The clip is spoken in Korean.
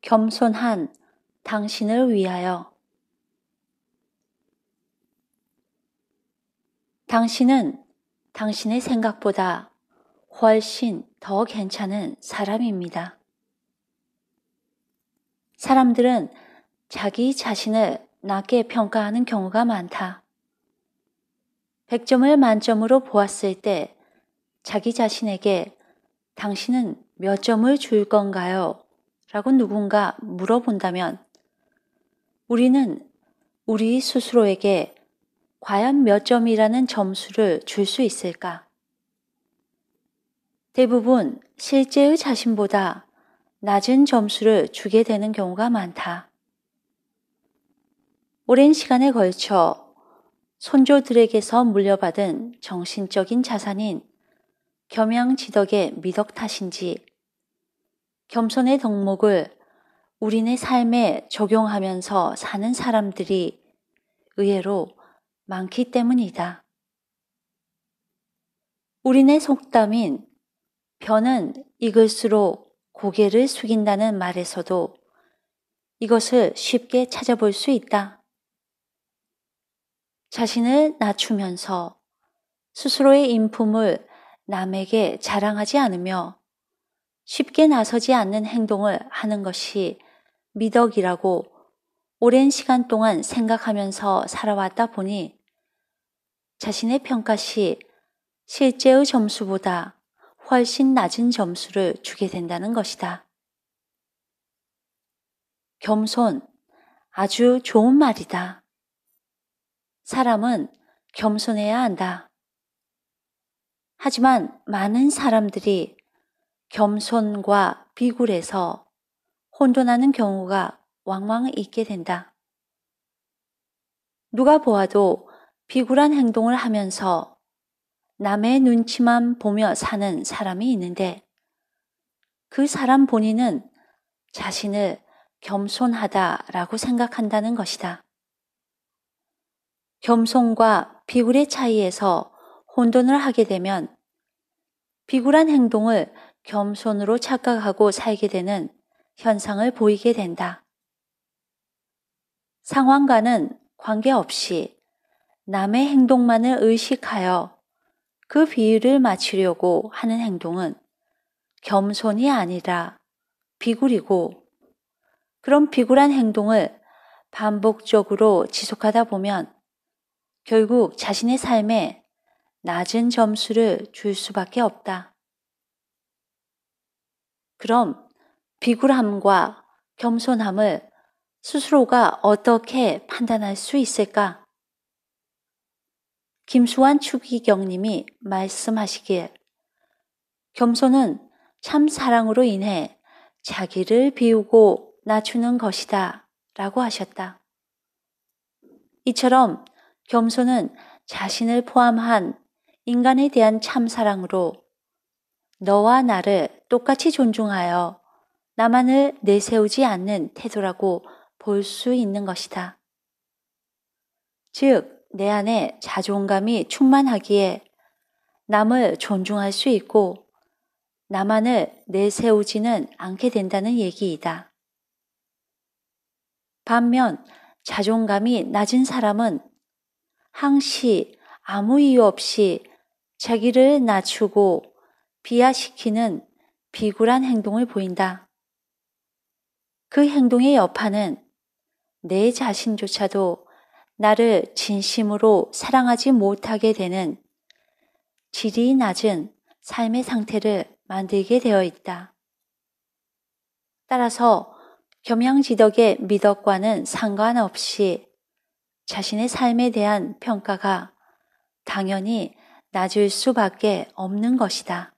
겸손한 당신을 위하여. 당신은 당신의 생각보다 훨씬 더 괜찮은 사람입니다. 사람들은 자기 자신을 낮게 평가하는 경우가 많다. 100점을 만점으로 보았을 때 자기 자신에게 당신은 몇 점을 줄 건가요? 라고 누군가 물어본다면 우리는 우리 스스로에게 과연 몇 점이라는 점수를 줄 수 있을까? 대부분 실제의 자신보다 낮은 점수를 주게 되는 경우가 많다. 오랜 시간에 걸쳐 선조들에게서 물려받은 정신적인 자산인 겸양지덕의 미덕 탓인지 겸손의 덕목을 우리네 삶에 적용하면서 사는 사람들이 의외로 많기 때문이다. 우리네 속담인 벼는 익을수록 고개를 숙인다는 말에서도 이것을 쉽게 찾아볼 수 있다. 자신을 낮추면서 스스로의 인품을 남에게 자랑하지 않으며 쉽게 나서지 않는 행동을 하는 것이 미덕이라고 오랜 시간 동안 생각하면서 살아왔다 보니 자신의 평가시 실제의 점수보다 훨씬 낮은 점수를 주게 된다는 것이다. 겸손, 아주 좋은 말이다. 사람은 겸손해야 한다. 하지만 많은 사람들이 겸손과 비굴해서 혼돈하는 경우가 왕왕 있게 된다. 누가 보아도 비굴한 행동을 하면서 남의 눈치만 보며 사는 사람이 있는데 그 사람 본인은 자신을 겸손하다라고 생각한다는 것이다. 겸손과 비굴의 차이에서 혼돈을 하게 되면 비굴한 행동을 겸손으로 착각하고 살게 되는 현상을 보이게 된다. 상황과는 관계없이 남의 행동만을 의식하여 그 비율을 맞추려고 하는 행동은 겸손이 아니라 비굴이고 그런 비굴한 행동을 반복적으로 지속하다 보면 결국 자신의 삶에 낮은 점수를 줄 수밖에 없다. 그럼 비굴함과 겸손함을 스스로가 어떻게 판단할 수 있을까? 김수환 추기경님이 말씀하시길 겸손은 참 사랑으로 인해 자기를 비우고 낮추는 것이다 라고 하셨다. 이처럼 겸손은 자신을 포함한 인간에 대한 참 사랑으로 너와 나를 똑같이 존중하여 나만을 내세우지 않는 태도라고 볼 수 있는 것이다. 즉, 내 안에 자존감이 충만하기에 남을 존중할 수 있고 나만을 내세우지는 않게 된다는 얘기이다. 반면 자존감이 낮은 사람은 항시 아무 이유 없이 자기를 낮추고 비하시키는 비굴한 행동을 보인다. 그 행동의 여파는 내 자신조차도 나를 진심으로 사랑하지 못하게 되는 질이 낮은 삶의 상태를 만들게 되어 있다. 따라서 겸양지덕의 미덕과는 상관없이 자신의 삶에 대한 평가가 당연히 낮을 수밖에 없는 것이다.